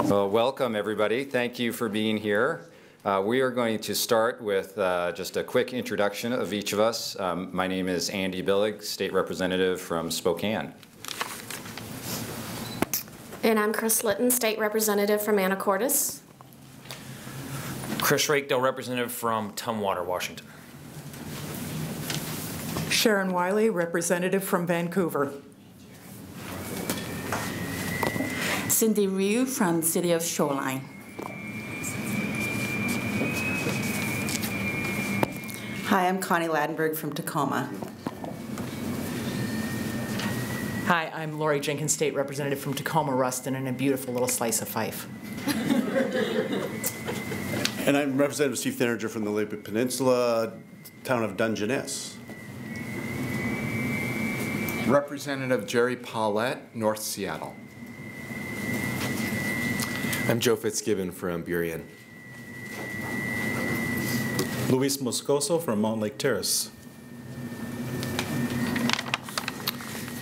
Well, welcome everybody. Thank you for being here. We are going to start with just a quick introduction of each of us. My name is Andy Billig, State Representative from Spokane. And I'm Chris Litton, State Representative from Anacortes. Chris Rakedale, Representative from Tumwater, Washington. Sharon Wiley, Representative from Vancouver. Cindy Ryu from City of Shoreline. Hi, I'm Connie Ladenburg from Tacoma. Hi, I'm Lori Jenkins, State Representative from Tacoma, Ruston, and a beautiful little slice of Fife. And I'm Representative Steve Thininger from the Lake Peninsula, town of Dungeness. Representative Jerry Paulette, North Seattle. I'm Joe Fitzgibbon from Burien. Luis Moscoso from Mount Lake Terrace.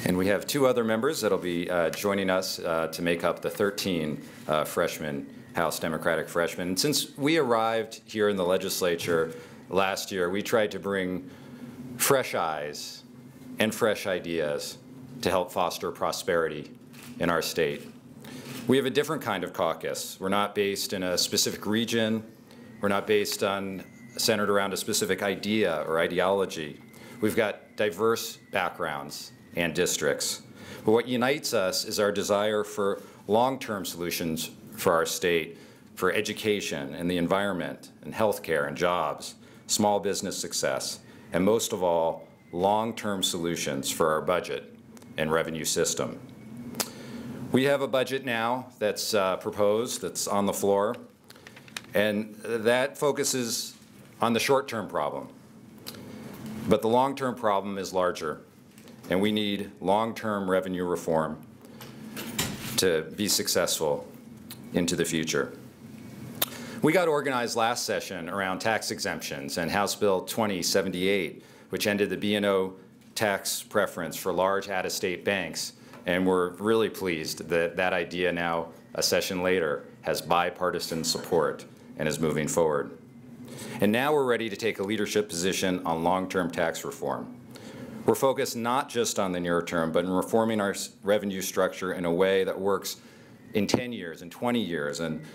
And we have two other members that will be joining us to make up the 13 freshmen, House Democratic freshmen. And since we arrived here in the legislature last year, we tried to bring fresh eyes and fresh ideas to help foster prosperity in our state. We have a different kind of caucus. We're not based in a specific region. We're not centered around a specific idea or ideology. We've got diverse backgrounds and districts. But what unites us is our desire for long-term solutions for our state, for education and the environment and healthcare and jobs, small business success, and most of all, long-term solutions for our budget and revenue system. We have a budget now that's proposed, that's on the floor, and that focuses on the short-term problem. But the long-term problem is larger, and we need long-term revenue reform to be successful into the future. We got organized last session around tax exemptions and House Bill 2078, which ended the B&O tax preference for large out-of-state banks. And we're really pleased that that idea now, a session later, has bipartisan support and is moving forward. And now we're ready to take a leadership position on long-term tax reform. We're focused not just on the near term, but in reforming our revenue structure in a way that works in 10 years and 20 years, and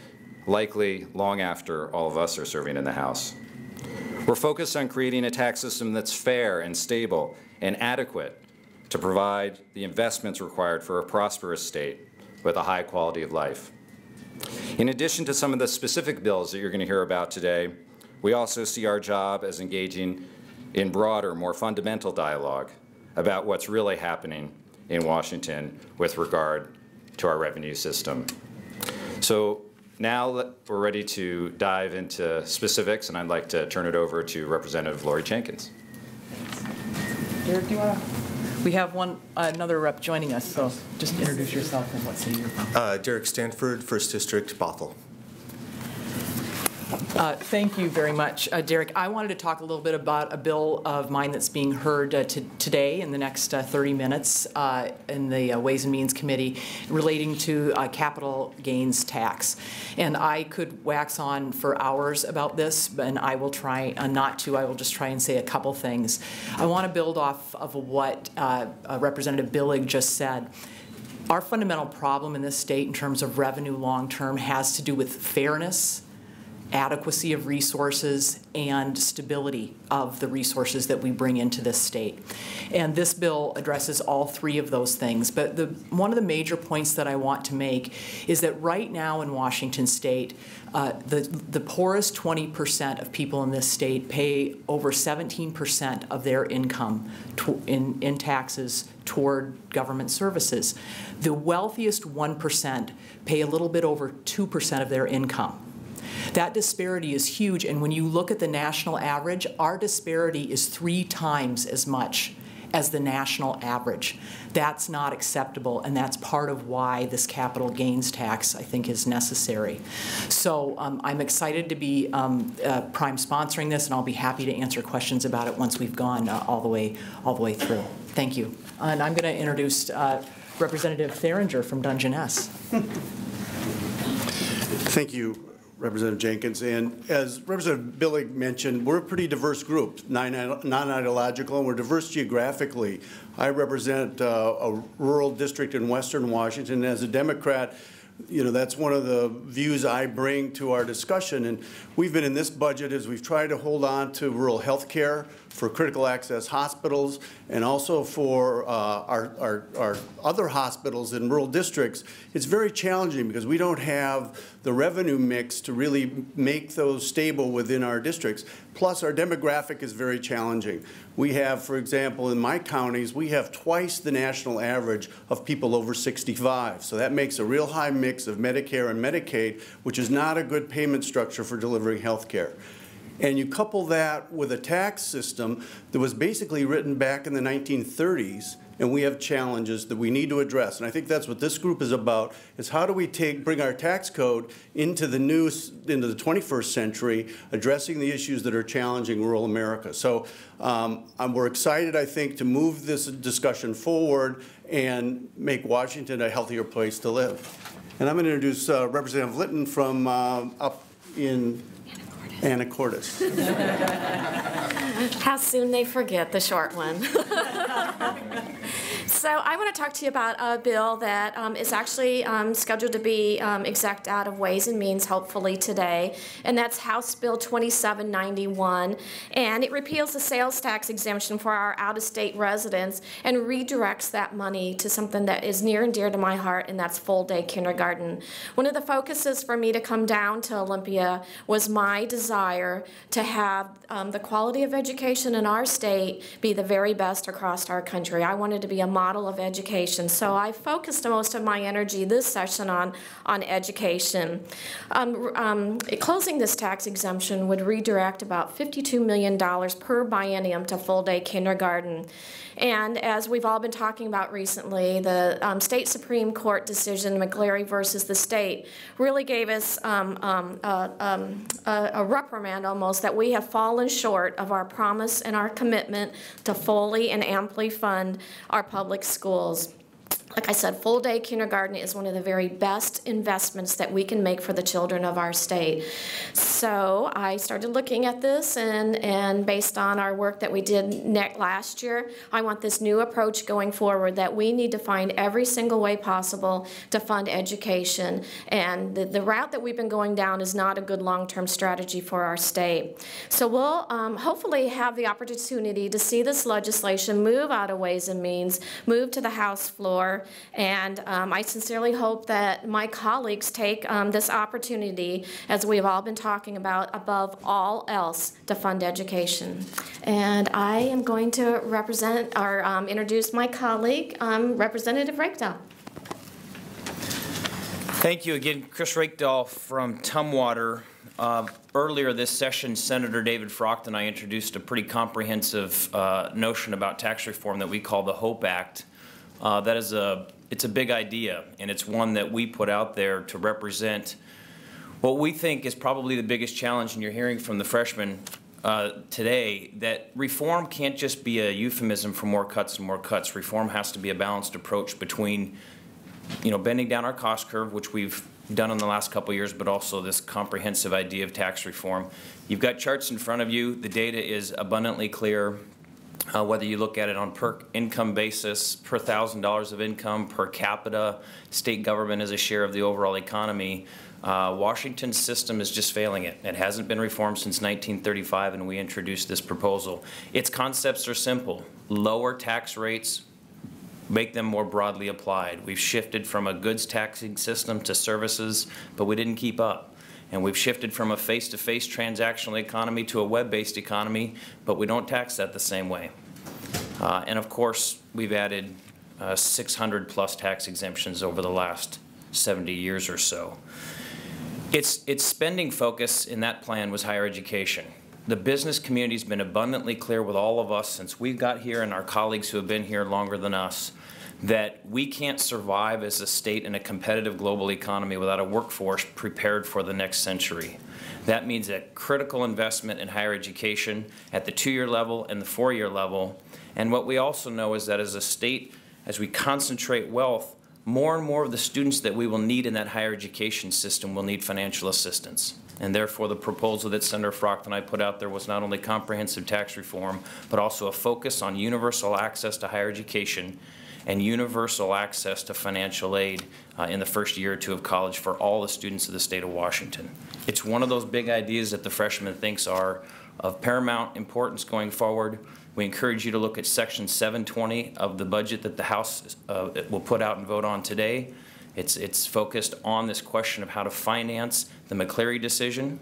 likely long after all of us are serving in the House. We're focused on creating a tax system that's fair and stable and adequate to provide the investments required for a prosperous state with a high quality of life. In addition to some of the specific bills that you're going to hear about today, we also see our job as engaging in broader, more fundamental dialogue about what's really happening in Washington with regard to our revenue system. So now we're ready to dive into specifics, and I'd like to turn it over to Representative Lori Jenkins. Derek, do you want to? We have another rep joining us, so just introduce yourself and what city you're from. Derek Stanford, 1st District, Bothell. Thank you very much, Derek. I wanted to talk a little bit about a bill of mine that's being heard today in the next 30 minutes in the Ways and Means Committee relating to capital gains tax. And I could wax on for hours about this, and I will try not to. I will just try and say a couple things. I want to build off of what Representative Billig just said. Our fundamental problem in this state in terms of revenue long-term has to do with fairness, adequacy of resources, and stability of the resources that we bring into this state. And this bill addresses all three of those things. But one of the major points that I want to make is that right now in Washington state, the poorest 20% of people in this state pay over 17% of their income in taxes toward government services. The wealthiest 1% pay a little bit over 2% of their income. That disparity is huge, and when you look at the national average, our disparity is 3 times as much as the national average. That's not acceptable, and that's part of why this capital gains tax, I think, is necessary. So I'm excited to be prime sponsoring this, and I'll be happy to answer questions about it once we've gone all the way through. Thank you. And I'm going to introduce Representative Thininger from Dungeness. Thank you, Representative Jenkins. And as Representative Billig mentioned, we're a pretty diverse group, non-ideological, and we're diverse geographically. I represent a rural district in western Washington. As a Democrat, you know, that's one of the views I bring to our discussion. And we've been in this budget as we've tried to hold on to rural health care for critical access hospitals and also for our other hospitals in rural districts. It's very challenging because we don't have the revenue mix to really make those stable within our districts. Plus, our demographic is very challenging. We have, for example, in my counties, we have twice the national average of people over 65. So that makes a real high mix of Medicare and Medicaid, which is not a good payment structure for delivering health care. And you couple that with a tax system that was basically written back in the 1930s, and we have challenges that we need to address. And I think that's what this group is about, is how do we bring our tax code into the 21st century, addressing the issues that are challenging rural America. So we're excited, I think, to move this discussion forward and make Washington a healthier place to live. And I'm going to introduce Representative Litton from up in Anacortes. How soon they forget the short one. So I want to talk to you about a bill that is actually scheduled to be execed out of Ways and Means hopefully today, and that's House Bill 2791, and it repeals the sales tax exemption for our out-of-state residents and redirects that money to something that is near and dear to my heart, and that's full-day kindergarten. One of the focuses for me to come down to Olympia was my desire to have the quality of education in our state be the very best across our country. I wanted to be a model of education, so I focused most of my energy this session on education. Closing this tax exemption would redirect about $52 million per biennium to full-day kindergarten. And as we've all been talking about recently, the state Supreme Court decision, McCleary versus the state, really gave us a reprimand almost that we have fallen short of our promise and our commitment to fully and amply fund our public schools. Like I said, full-day kindergarten is one of the very best investments that we can make for the children of our state. So I started looking at this, and based on our work that we did last year, I want this new approach going forward that we need to find every single way possible to fund education. And the route that we've been going down is not a good long-term strategy for our state. So we'll hopefully have the opportunity to see this legislation move out of Ways and Means, move to the House floor, and I sincerely hope that my colleagues take this opportunity, as we've all been talking about, above all else, to fund education. And I am going to introduce my colleague, Representative Rakedahl. Thank you again, Chris Rakedahl from Tumwater. Earlier this session, Senator David Frocht and I introduced a pretty comprehensive notion about tax reform that we call the HOPE Act. It's a big idea, and it's one that we put out there to represent what we think is probably the biggest challenge, and you're hearing from the freshmen today, that reform can't just be a euphemism for more cuts and more cuts. Reform has to be a balanced approach between, bending down our cost curve, which we've done in the last couple of years, but also this comprehensive idea of tax reform. You've got charts in front of you. The data is abundantly clear. Whether you look at it on per income basis, per $1,000 of income, per capita, state government as a share of the overall economy, Washington's system is just failing it. It hasn't been reformed since 1935, and we introduced this proposal. Its concepts are simple. Lower tax rates, make them more broadly applied. We've shifted from a goods taxing system to services, but we didn't keep up. And we've shifted from a face-to-face transactional economy to a web-based economy, but we don't tax that the same way. And of course, we've added 600 plus tax exemptions over the last 70 years or so. Its spending focus in that plan was higher education. The business community's been abundantly clear with all of us since we got here, and our colleagues who have been here longer than us, that we can't survive as a state in a competitive global economy without a workforce prepared for the next century. That means a critical investment in higher education at the 2-year level and the 4-year level. And what we also know is that as a state, as we concentrate wealth, more and more of the students that we will need in that higher education system will need financial assistance. And therefore, the proposal that Senator Frocht and I put out there was not only comprehensive tax reform, but also a focus on universal access to higher education and universal access to financial aid in the first year or two of college for all the students of the state of Washington. It's one of those big ideas that the Freshmen thinks are of paramount importance going forward. We encourage you to look at Section 720 of the budget that the House will put out and vote on today. It's focused on this question of how to finance the McCleary decision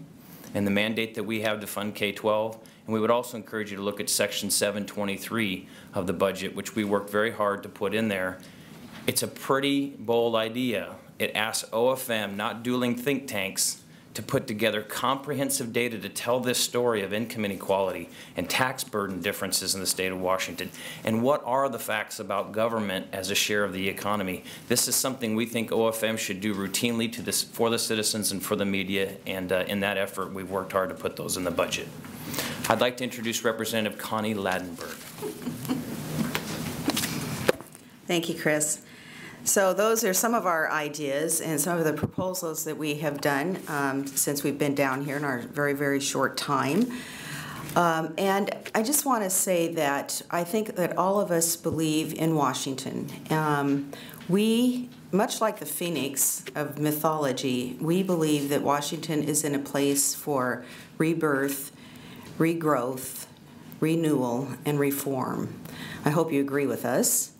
and the mandate that we have to fund K-12. And we would also encourage you to look at Section 723 of the budget, which we worked very hard to put in there. It's a pretty bold idea. It asks OFM, not dueling think tanks, to put together comprehensive data to tell this story of income inequality and tax burden differences in the state of Washington. And what are the facts about government as a share of the economy? This is something we think OFM should do routinely for the citizens and for the media, and in that effort, we've worked hard to put those in the budget. I'd like to introduce Representative Connie Ladenburg. Thank you, Chris. So those are some of our ideas and some of the proposals that we have done since we've been down here in our very, very short time. And I just want to say that I think that all of us believe in Washington. We, much like the phoenix of mythology, we believe that Washington is in a place for rebirth, regrowth, renewal, and reform. I hope you agree with us.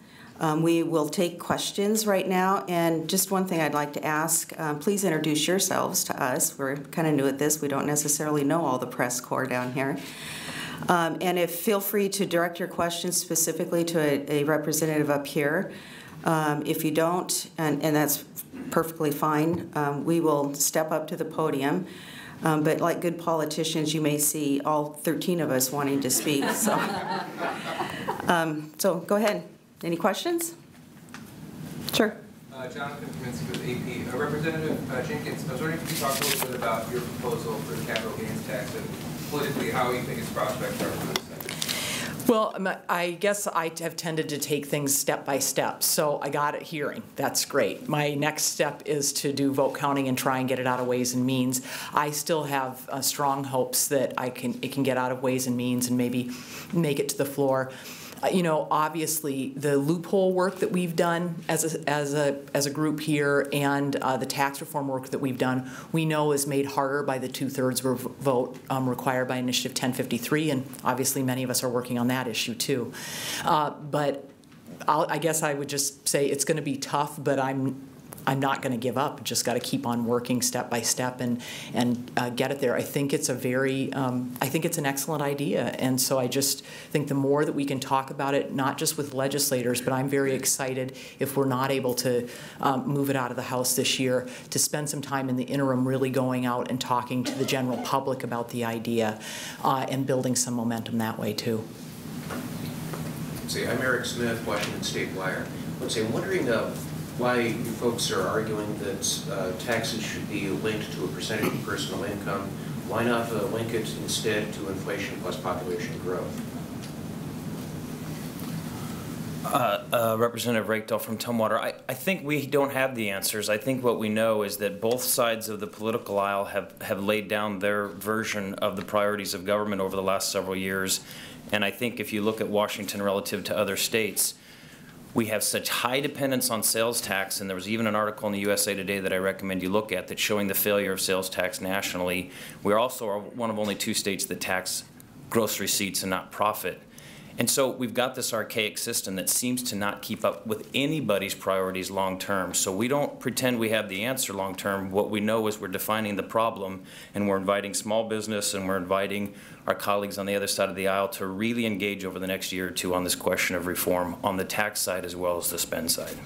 We will take questions right now, and just one thing I'd like to ask, please introduce yourselves to us. We're kind of new at this. We don't necessarily know all the press corps down here. And feel free to direct your questions specifically to a representative up here. If you don't, and that's perfectly fine, we will step up to the podium. But like good politicians, you may see all 13 of us wanting to speak. So, so go ahead. Any questions? Sure. Jonathan Kaminsky with AP. Representative Jenkins, I was wondering if you could talk a little bit about your proposal for the capital gains tax and politically how you think its prospects are for this. Well, I guess I have tended to take things step by step. So I got a hearing. That's great. My next step is to do vote counting and try and get it out of Ways and Means. I still have strong hopes that it can get out of Ways and Means and maybe make it to the floor. You know, obviously, the loophole work that we've done as a group here and the tax reform work that we've done, we know is made harder by the 2/3 vote required by Initiative 1053, and obviously many of us are working on that issue too. But I guess I would just say it's going to be tough, but I'm not going to give up. Just got to keep on working step by step and get it there. I think it's I think it's an excellent idea, and so I just think the more that we can talk about it, not just with legislators, but I'm very excited if we're not able to move it out of the House this year, to spend some time in the interim really going out and talking to the general public about the idea and building some momentum that way too. I'm Eric Smith, Washington State Wire. I'm wondering why you folks are arguing that taxes should be linked to a percentage of personal income. Why not link it instead to inflation plus population growth? Representative Rakedal from Tumwater, I think we don't have the answers. I think what we know is that both sides of the political aisle have laid down their version of the priorities of government over the last several years. And I think if you look at Washington relative to other states, we have such high dependence on sales tax, and there was even an article in the USA Today that I recommend you look at that's showing the failure of sales tax nationally. We also are one of only 2 states that tax gross receipts and not profit. And so we've got this archaic system that seems to not keep up with anybody's priorities long term. So we don't pretend we have the answer long term. What we know is we're defining the problem, and we're inviting small business and we're inviting our colleagues on the other side of the aisle to really engage over the next year or two on this question of reform on the tax side as well as the spend side.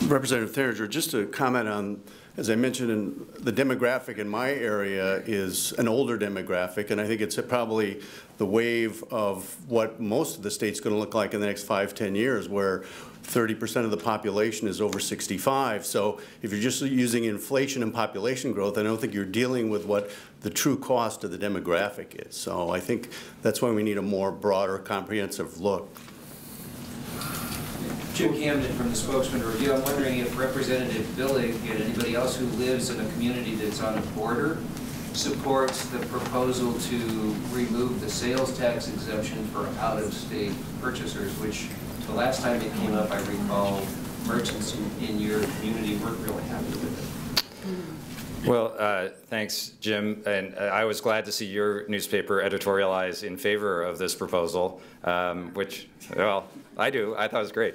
Representative Theringer, just to comment on, as I mentioned, the demographic in my area is an older demographic, and I think it's probably the wave of what most of the state's going to look like in the next 5–10 years, where 30% of the population is over 65. So if you're just using inflation and population growth, I don't think you're dealing with what the true cost of the demographic is. So I think that's why we need a more broader, comprehensive look. Jim Camden from the Spokesman Review. I'm wondering if Representative Billig and anybody else who lives in a community that's on a border supports the proposal to remove the sales tax exemption for out-of-state purchasers, which the last time it came up, I recall, merchants in your community weren't really happy with it. Well, thanks, Jim. And I was glad to see your newspaper editorialize in favor of this proposal, which, well, I do. I thought it was great.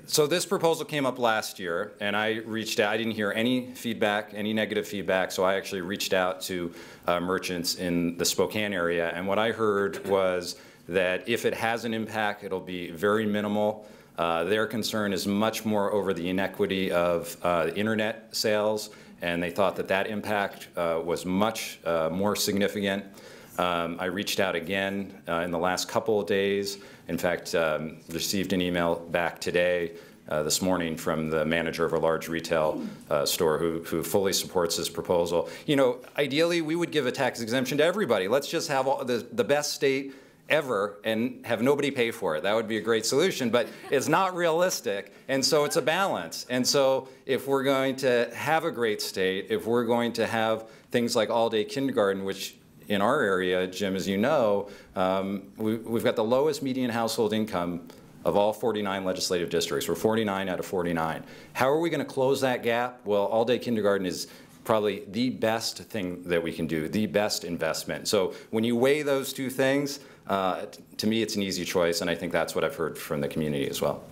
So this proposal came up last year, and I reached out. I didn't hear any feedback, any negative feedback, so I actually reached out to merchants in the Spokane area. And what I heard was that if it has an impact, it'll be very minimal. Their concern is much more over the inequity of internet sales, and they thought that that impact was much more significant. I reached out again in the last couple of days. In fact, received an email back today, this morning, from the manager of a large retail store who fully supports this proposal. You know, ideally, we would give a tax exemption to everybody. Let's just have the best state ever and have nobody pay for it. That would be a great solution, but it's not realistic, and so it's a balance. And so if we're going to have a great state, if we're going to have things like all-day kindergarten, which in our area, Jim, as you know, we've got the lowest median household income of all 49 legislative districts. We're 49 out of 49. How are we going to close that gap? Well, all-day kindergarten is probably the best thing that we can do, the best investment. So when you weigh those two things, to me, it's an easy choice, and I think that's what I've heard from the community as well.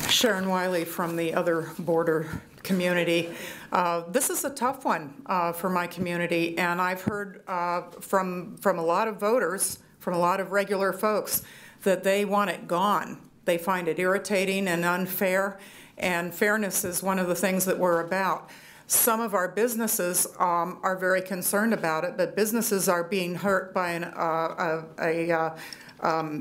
Sharon Wiley from the other border community. This is a tough one for my community, and I've heard from a lot of voters, from a lot of regular folks, that they want it gone. They find it irritating and unfair, and fairness is one of the things that we're about. Some of our businesses are very concerned about it, but businesses are being hurt by a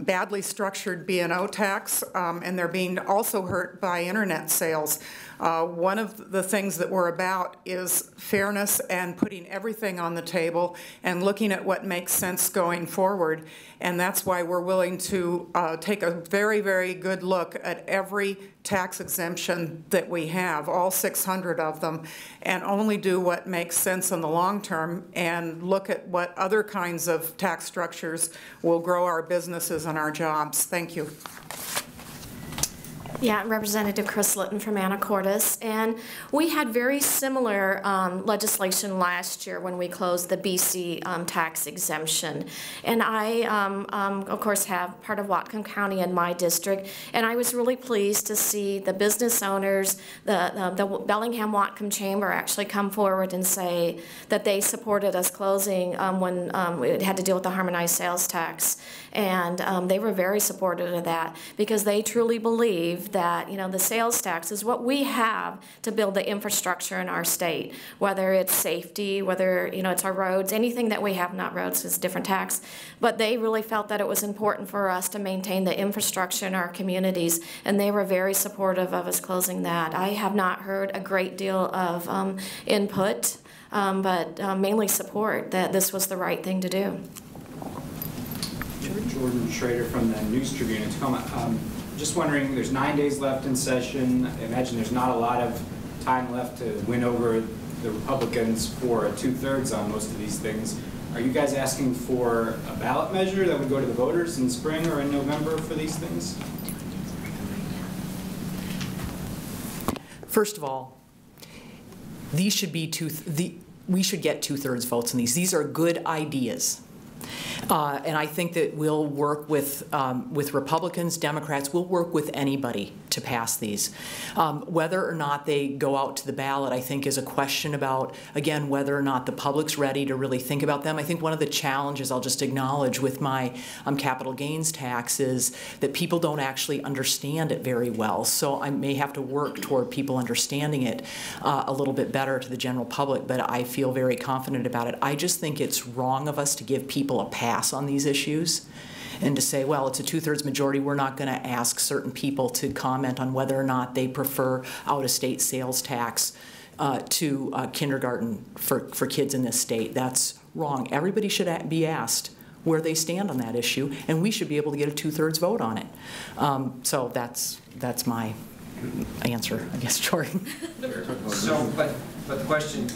badly structured B&O tax, and they're being also hurt by internet sales. One of the things that we're about is fairness and putting everything on the table and looking at what makes sense going forward. And that's why we're willing to take a very, very good look at every tax exemption that we have, all 600 of them, and only do what makes sense in the long term and look at what other kinds of tax structures will grow our businesses and our jobs. Thank you. Yeah, Representative Chris Litton from Anacortes, and we had very similar legislation last year when we closed the BC tax exemption. And I, of course, have part of Whatcom County in my district, and I was really pleased to see the business owners, the Bellingham Whatcom Chamber actually come forward and say that they supported us closing when it had to deal with the harmonized sales tax. And they were very supportive of that because they truly believe that, you know, the sales tax is what we have to build the infrastructure in our state, whether it's safety, whether, you know, it's our roads, anything that we have, not roads, is a different tax. But they really felt that it was important for us to maintain the infrastructure in our communities, and they were very supportive of us closing that. I have not heard a great deal of input, but mainly support that this was the right thing to do. Jordan Schrader from the News Tribune in Tacoma. Just wondering, there's 9 days left in session. I imagine there's not a lot of time left to win over the Republicans for a 2/3 on most of these things. Are you guys asking for a ballot measure that would go to the voters in spring or in November for these things? First of all, these should be we should get 2/3 votes on these. These are good ideas. And I think that we'll work with Republicans, Democrats, we'll work with anybody to pass these. Whether or not they go out to the ballot, I think, is a question about, again, whether or not the public's ready to really think about them. I think one of the challenges I'll just acknowledge with my capital gains tax is that people don't actually understand it very well. So I may have to work toward people understanding it a little bit better to the general public, but I feel very confident about it. I just think it's wrong of us to give people a pass on these issues and to say, well, it's a 2/3 majority, we're not going to ask certain people to comment on whether or not they prefer out-of-state sales tax to kindergarten for kids in this state. That's wrong. Everybody should be asked where they stand on that issue, and we should be able to get a 2/3 vote on it. So that's my answer, I guess, Jordan. So, but the question,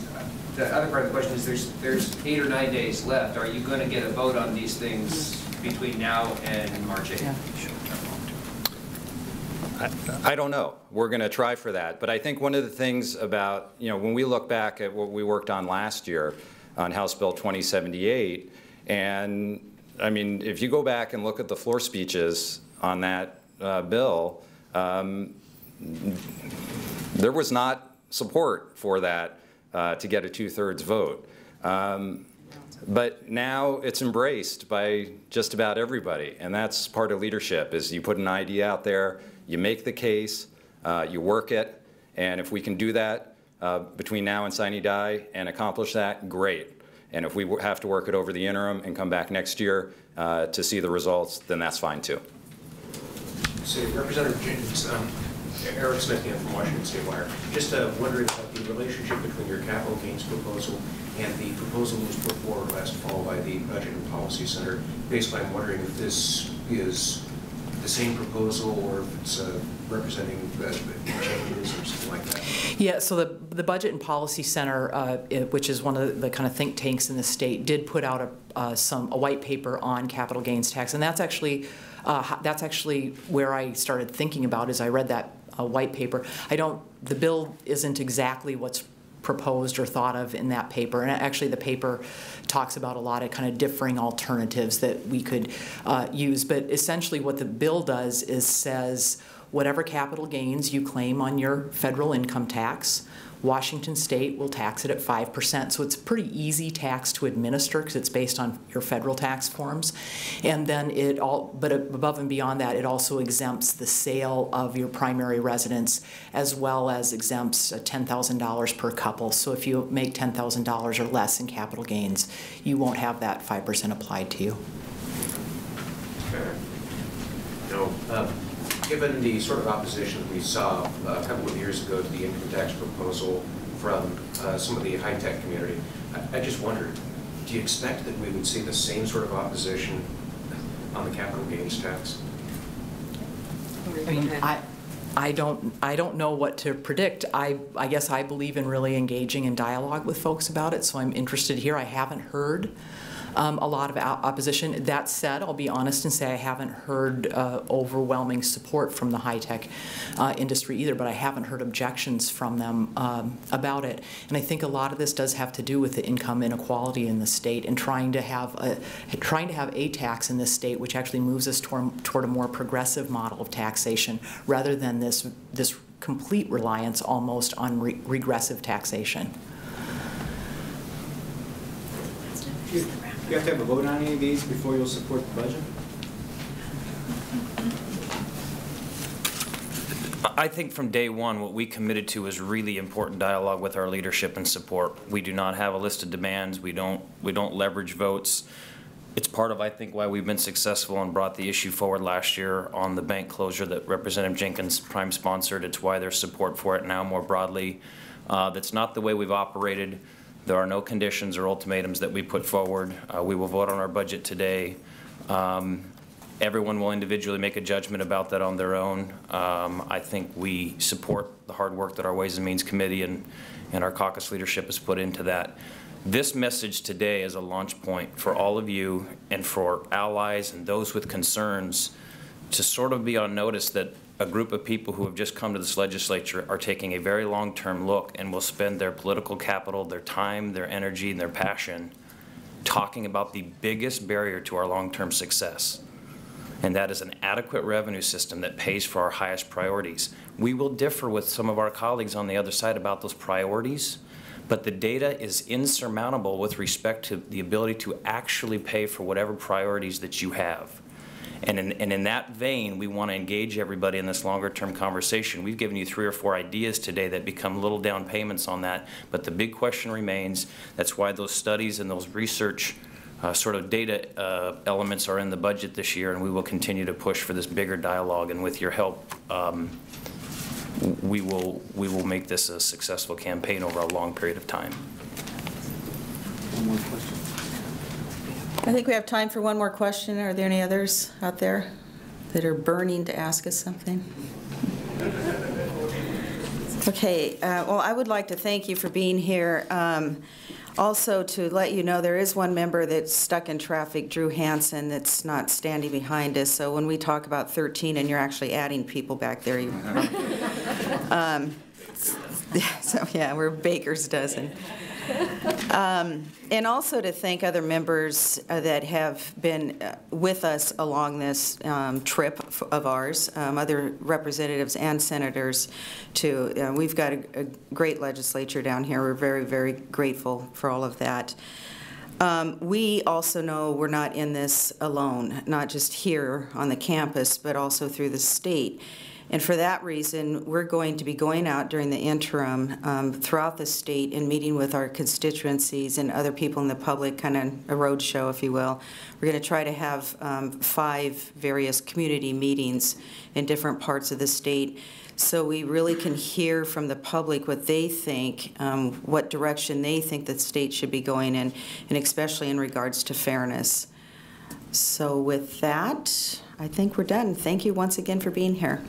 the other part of the question is there's 8 or 9 days left. Are you going to get a vote on these things between now and March 8th? Yeah. I don't know. We're going to try for that. But I think one of the things about, when we look back at what we worked on last year on House Bill 2078, and I mean, if you go back and look at the floor speeches on that bill, there was not support for that to get a 2/3 vote. But now it's embraced by just about everybody, and that's part of leadership, is you put an idea out there, you make the case, you work it, and if we can do that between now and sine die and accomplish that, great. And if we have to work it over the interim and come back next year to see the results, then that's fine too. So, Representative Jenkins, Eric Smith again from Washington State Wire. Just wondering about the relationship between your capital gains proposal and the proposal that was put forward last fall by the Budget and Policy Center. Basically, I'm wondering if this is the same proposal or if it's representing changes or something like that. Yeah, so the Budget and Policy Center, which is one of the kind of think tanks in the state, did put out a white paper on capital gains tax, and that's actually where I started thinking about as I read that white paper. The bill isn't exactly what's proposed or thought of in that paper, and actually the paper talks about a lot of kind of differing alternatives that we could use, but essentially what the bill does is says whatever capital gains you claim on your federal income tax, Washington State will tax it at 5%. So it's a pretty easy tax to administer because it's based on your federal tax forms. And then but above and beyond that, it also exempts the sale of your primary residence, as well as exempts $10,000 per couple. So if you make $10,000 or less in capital gains, you won't have that 5% applied to you. Okay. Given the sort of opposition we saw a couple of years ago to the income tax proposal from some of the high-tech community, I just wondered, do you expect that we would see the same sort of opposition on the capital gains tax? I mean, I don't know what to predict. I guess I believe in really engaging in dialogue with folks about it, so I'm interested here. I haven't heard a lot of opposition. That said, I'll be honest and say I haven't heard overwhelming support from the high-tech industry either, but I haven't heard objections from them about it. And I think a lot of this does have to do with the income inequality in the state and trying to have a tax in this state which actually moves us toward a more progressive model of taxation rather than this complete reliance almost on regressive taxation. You have to have a vote on any of these before you'll support the budget? I think from day one, what we committed to is really important dialogue with our leadership and support. We do not have a list of demands. We don't leverage votes. It's part of, I think, why we've been successful and brought the issue forward last year on the bank closure that Representative Jenkins prime sponsored. It's why there's support for it now more broadly. That's not the way we've operated. There are no conditions or ultimatums that we put forward. We will vote on our budget today. Everyone will individually make a judgment about that on their own. I think we support the hard work that our Ways and Means Committee and our caucus leadership has put into that. This message today is a launch point for all of you and for allies and those with concerns to sort of be on notice that a group of people who have just come to this legislature are taking a very long-term look and will spend their political capital, their time, their energy, and their passion talking about the biggest barrier to our long-term success. And that is an adequate revenue system that pays for our highest priorities. We will differ with some of our colleagues on the other side about those priorities, but the data is insurmountable with respect to the ability to actually pay for whatever priorities that you have. And in that vein, we want to engage everybody in this longer-term conversation. We've given you 3 or 4 ideas today that become little down payments on that, but the big question remains. That's why those studies and those research sort of data elements are in the budget this year, and we will continue to push for this bigger dialogue. And with your help, we will make this a successful campaign over a long period of time. One more question. I think we have time for one more question. Are there any others out there that are burning to ask us something? Okay, well, I would like to thank you for being here. Also, to let you know, there is one member that's stuck in traffic, Drew Hansen, that's not standing behind us. So when we talk about 13 and you're actually adding people back there, you so yeah, we're a baker's dozen. And also to thank other members that have been with us along this trip of ours, other representatives and senators too. We've got a great legislature down here. We're very, very grateful for all of that. We also know we're not in this alone, not just here on the campus, but also through the state. And for that reason, we're going to be going out during the interim throughout the state and meeting with our constituencies and other people in the public, kind of a road show, if you will. We're going to try to have 5 various community meetings in different parts of the state, so we really can hear from the public what they think, what direction they think the state should be going in, and especially in regards to fairness. So with that, I think we're done. Thank you once again for being here.